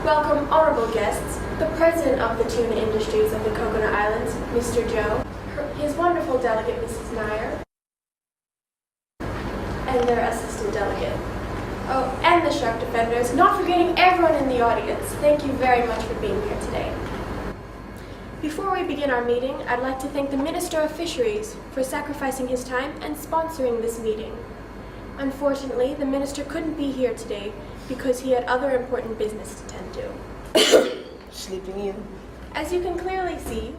Welcome, honorable guests, the president of the tuna industries of the Coconut Islands, Mr. Joe, his wonderful delegate, Mrs. Nair, and their assistant delegate. Oh, and the shark defenders, not forgetting everyone in the audience. Thank you very much for being here today. Before we begin our meeting, I'd like to thank the Minister of Fisheries for sacrificing his time and sponsoring this meeting. Unfortunately, the Minister couldn't be here today because he had other important business to tend to. Sleeping in. As you can clearly see,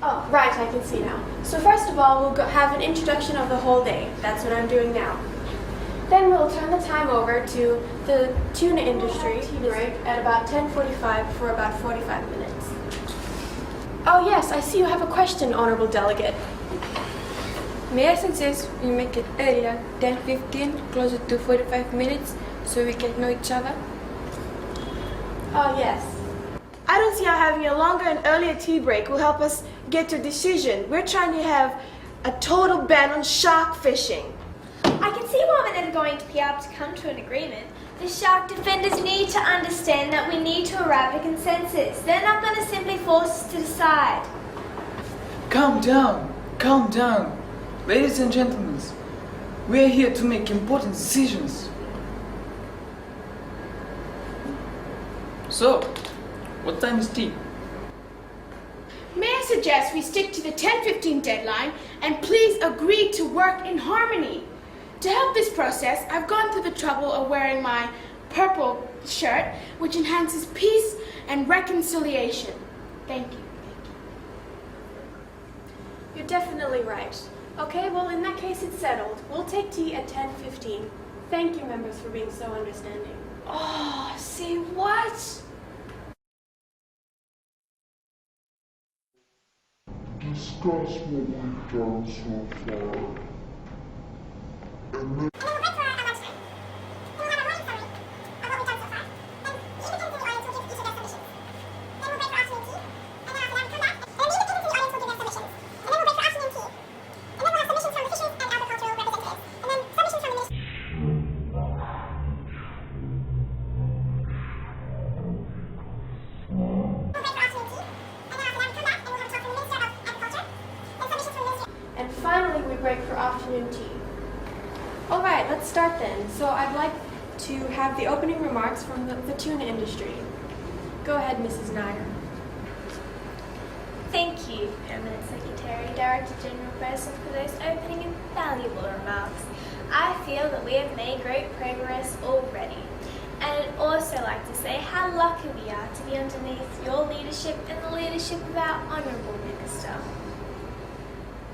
oh, right, I can see now. So first of all, we'll have an introduction of the whole day. That's what I'm doing now. Then we'll turn the time over to the tuna industry tea break at about 10:45 for about 45 minutes. Oh yes, I see you have a question, honorable delegate. May I suggest we make it earlier, 10:15, closer to 45 minutes, so we get to know each other? Oh yes. I don't see how having a longer and earlier tea break will help us get to a decision. We're trying to have a total ban on shark fishing. I can see why we're never going to be able to come to an agreement. The shark defenders need to understand that we need to arrive at a consensus. They're not going to simply force us to decide. Calm down, calm down. Ladies and gentlemen, we are here to make important decisions. So, what time is tea? May I suggest we stick to the 10:15 deadline and please agree to work in harmony. To help this process, I've gone through the trouble of wearing my purple shirt, which enhances peace and reconciliation. Thank you. You're definitely right. Okay, well in that case it's settled. We'll take tea at 10:15. Thank you, members, for being so understanding. Oh, say what? Discuss what we've done so far. And then And finally, we break for afternoon tea. All right, let's start then. So I'd like to have the opening remarks from the tuna industry. Go ahead, Mrs. Nair. Thank you, Permanent Secretary, Director General Person, for those opening and valuable remarks. I feel that we have made great progress already. And I'd also like to say how lucky we are to be underneath your leadership and the leadership of our Honourable Minister.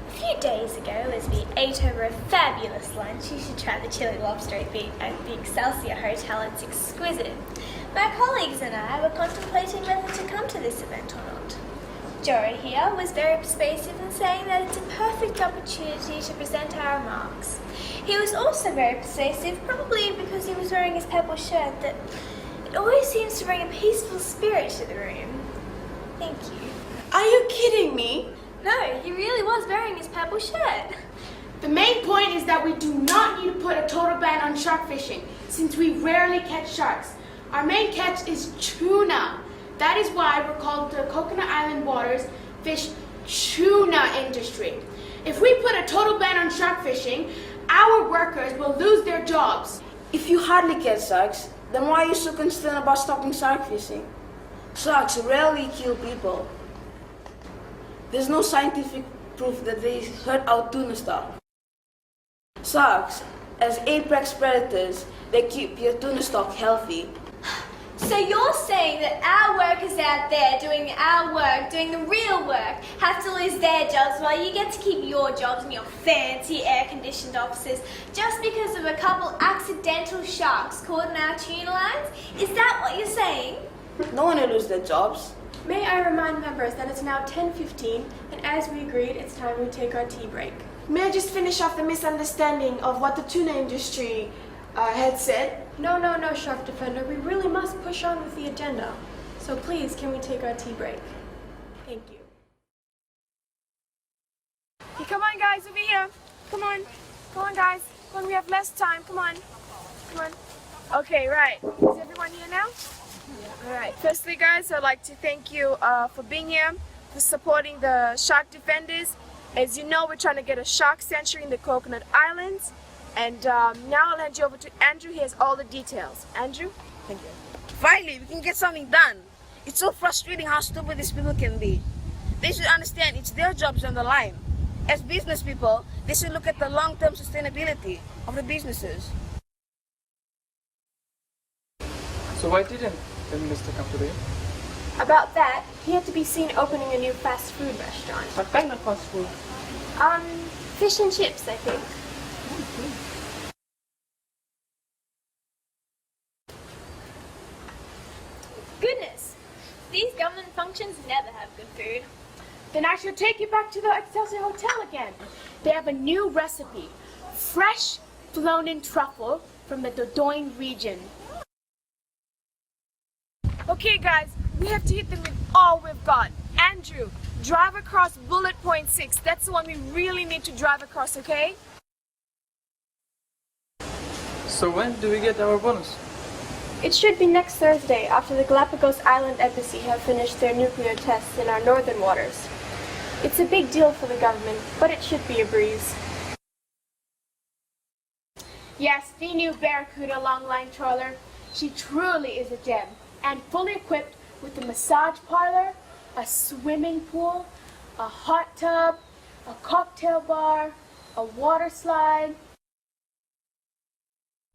A few days ago, as we ate over a fabulous lunch, you should try the chili lobster at the Excelsior Hotel. It's exquisite. My colleagues and I were contemplating whether to come to this event or not. Jory here was very persuasive in saying that it's a perfect opportunity to present our remarks. He was also very persuasive, probably because he was wearing his purple shirt, that it always seems to bring a peaceful spirit to the room. Thank you. Are you kidding me? No, he really was wearing his purple shirt. The main point is that we do not need to put a total ban on shark fishing, since we rarely catch sharks. Our main catch is tuna. That is why we're called the Coconut Island Waters Fish Tuna Industry. If we put a total ban on shark fishing, our workers will lose their jobs. If you hardly catch sharks, then why are you so concerned about stopping shark fishing? Sharks rarely kill people. There's no scientific proof that they hurt our tuna stock. Sharks, as apex predators, they keep your tuna stock healthy. So you're saying that our workers out there doing our work, doing the real work, have to lose their jobs while you get to keep your jobs in your fancy air-conditioned offices just because of a couple accidental sharks caught in our tuna lines? Is that what you're saying? No one will lose their jobs. May I remind members that it's now 10:15, and as we agreed, it's time we take our tea break. May I just finish off the misunderstanding of what the tuna industry had said? No, Shark Defender. We really must push on with the agenda. So please, can we take our tea break? Thank you. Okay, come on, guys, over here. Come on. Come on, guys. Come on, we have less time. Come on. Come on. Okay, right. Is everyone here now? All right. Firstly, guys, I'd like to thank you for being here, for supporting the shark defenders. As you know, we're trying to get a shark sanctuary in the Coconut Islands. And now I'll hand you over to Andrew. He has all the details. Andrew? Thank you. Finally, we can get something done. It's so frustrating how stupid these people can be. They should understand it's their jobs on the line. As business people, they should look at the long-term sustainability of the businesses. So why didn't the minister come today? About that, he had to be seen opening a new fast food restaurant. What kind of fast food? Fish and chips, I think. Goodness, these government functions never have good food. Then I shall take you back to the Excelsior Hotel again. They have a new recipe. Fresh flown-in truffle from the Dordogne region. Okay, guys, we have to hit them with all we've got. Andrew, drive across bullet point 6. That's the one we really need to drive across, okay? So when do we get our bonus? It should be next Thursday after the Galapagos Island Embassy have finished their nuclear tests in our northern waters. It's a big deal for the government, but it should be a breeze. Yes, the new Barracuda long-line trawler. She truly is a gem, and fully equipped with a massage parlor, a swimming pool, a hot tub, a cocktail bar, a water slide.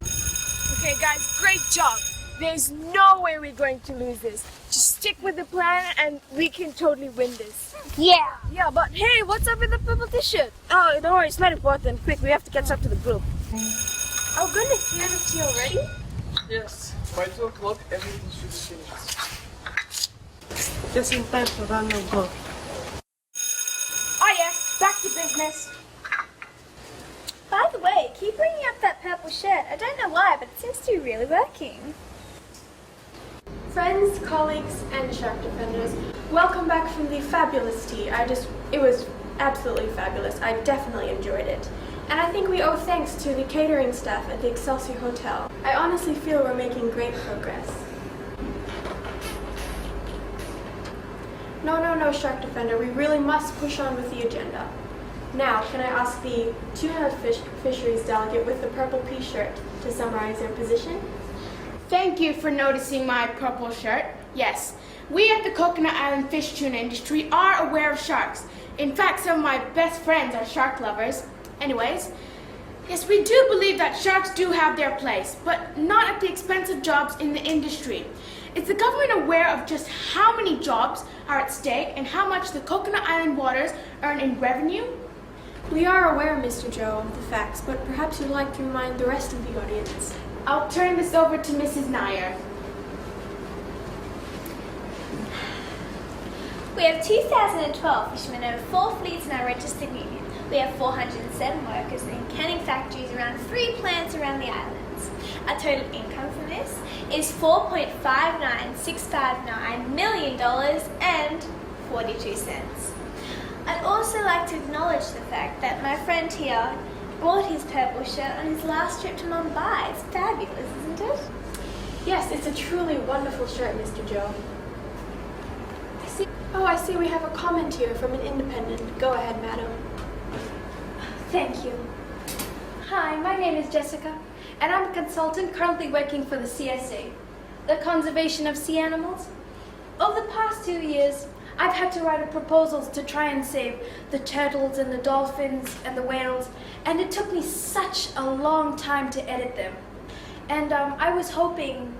Okay, guys, great job. There's no way we're going to lose this. Just stick with the plan and we can totally win this. Yeah. Yeah, but hey, what's up with the purple t-shirt? Oh, don't worry, it's not important. Quick, we have to catch up to the group. Oh goodness, the end of tea already? Yes. By 2 o'clock, everything should be finished. Just in time to run my golf. Ah yes, back to business. By the way, keep bringing up that purple shirt. I don't know why, but it seems to be really working. Friends, colleagues, and shark defenders, welcome back from the fabulous tea. It was absolutely fabulous. I definitely enjoyed it. And I think we owe thanks to the catering staff at the Excelsior Hotel. I honestly feel we're making great progress. No, Shark Defender, we really must push on with the agenda. Now, can I ask the Tuna fisheries delegate with the purple p-shirt to summarize their position? Thank you for noticing my purple shirt. Yes, we at the Coconut Island fish tuna industry are aware of sharks. In fact, some of my best friends are shark lovers. Anyways, yes, we do believe that sharks do have their place, but not at the expense of jobs in the industry. Is the government aware of just how many jobs are at stake and how much the Coconut Island waters earn in revenue? We are aware, Mr. Joe, of the facts, but perhaps you'd like to remind the rest of the audience. I'll turn this over to Mrs. Nair. We have 2,012 fishermen over 4 fleets in our registered union. We have 407 workers in canning factories around 3 plants around the islands. Our total income from this is $4.59659 million and 42 cents. I'd also like to acknowledge the fact that my friend here bought his purple shirt on his last trip to Mumbai. It's fabulous, isn't it? Yes, it's a truly wonderful shirt, Mr. Joe. I see we have a comment here from an independent. Go ahead, madam. Thank you. Hi, my name is Jessica, and I'm a consultant currently working for the CSA, the Conservation of Sea Animals. Over the past 2 years, I've had to write proposals to try and save the turtles and the dolphins and the whales, and it took me such a long time to edit them. And I was hoping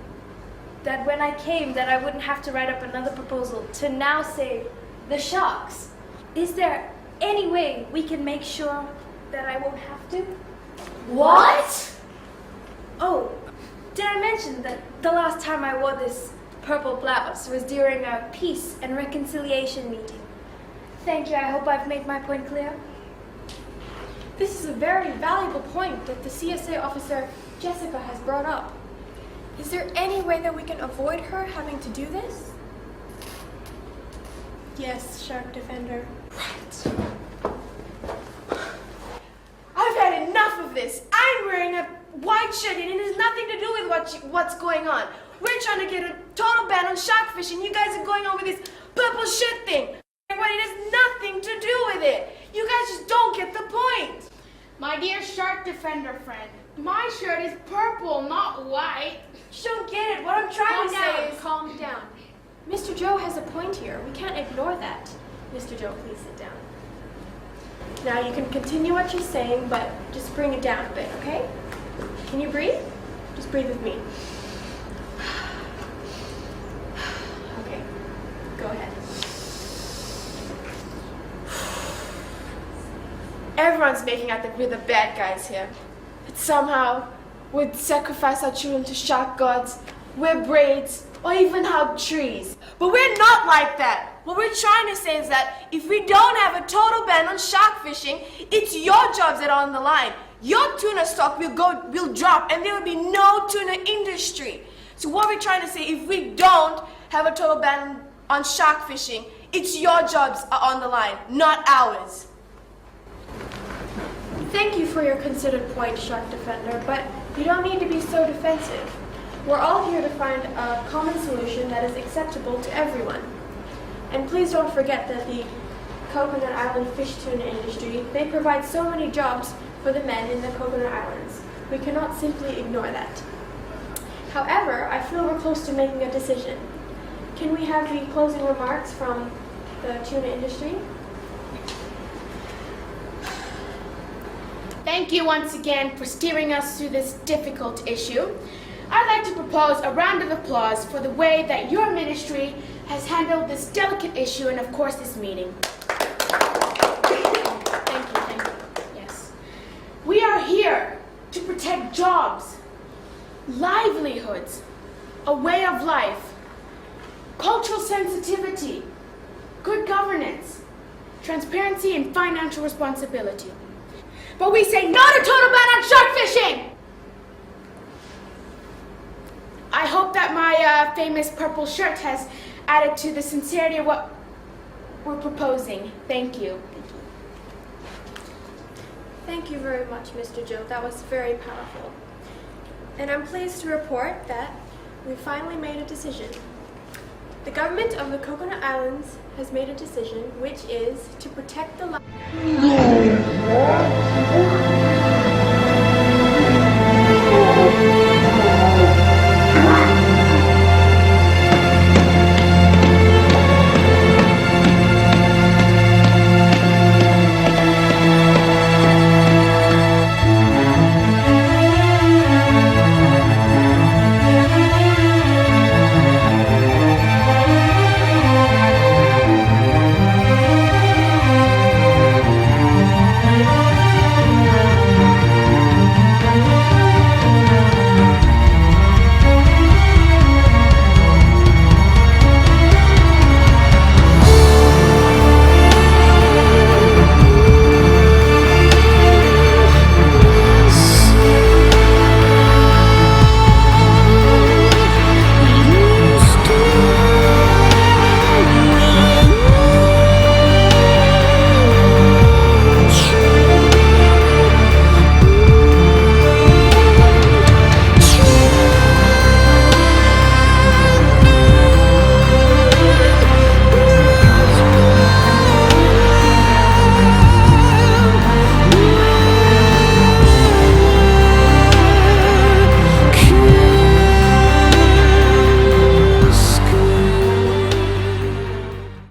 that when I came that I wouldn't have to write up another proposal to now save the sharks. Is there any way we can make sure that I won't have to? What? Oh, did I mention that the last time I wore this purple blouse was during a peace and reconciliation meeting? Thank you, I hope I've made my point clear. This is a very valuable point that the CSA officer Jessica has brought up. Is there any way that we can avoid her having to do this? Yes, Shark Defender. Right. this. I'm wearing a white shirt and it has nothing to do with what's going on. We're trying to get a total ban on shark fishing. You guys are going on with this purple shirt thing. It has nothing to do with it. You guys just don't get the point. My dear shark defender friend, my shirt is purple, not white. You don't get it. What I'm trying to say is... Calm down. Mr. Joe has a point here. We can't ignore that. Mr. Joe, please sit down. Now you can continue what you're saying, but just bring it down a bit, okay? Can you breathe? Just breathe with me. Okay, go ahead. Everyone's making out that we're the bad guys here. That somehow we'd sacrifice our children to shark gods, wear braids, or even hug trees. But we're not like that. What we're trying to say is that if we don't have a total ban on shark fishing, it's your jobs that are on the line. Your tuna stock will drop, and there will be no tuna industry. So what we're trying to say, if we don't have a total ban on shark fishing, it's your jobs are on the line, not ours. Thank you for your considered point, Shark Defender, but you don't need to be so defensive. We're all here to find a common solution that is acceptable to everyone. And please don't forget that the Coconut Island fish tuna industry, they provide so many jobs for the men in the Coconut Islands. We cannot simply ignore that. However, I feel we're close to making a decision. Can we have the closing remarks from the tuna industry? Thank you once again for steering us through this difficult issue. I'd like to propose a round of applause for the way that your ministry has handled this delicate issue and, of course, this meeting. Thank you. Yes. We are here to protect jobs, livelihoods, a way of life, cultural sensitivity, good governance, transparency, and financial responsibility. But we say not a total ban on shark fishing! I hope that my famous purple shirt has added to the sincerity of what we're proposing. Thank you. Thank you very much, Mr. Joe. That was very powerful. And I'm pleased to report that we finally made a decision. The government of the Coconut Islands has made a decision, which is to protect the life.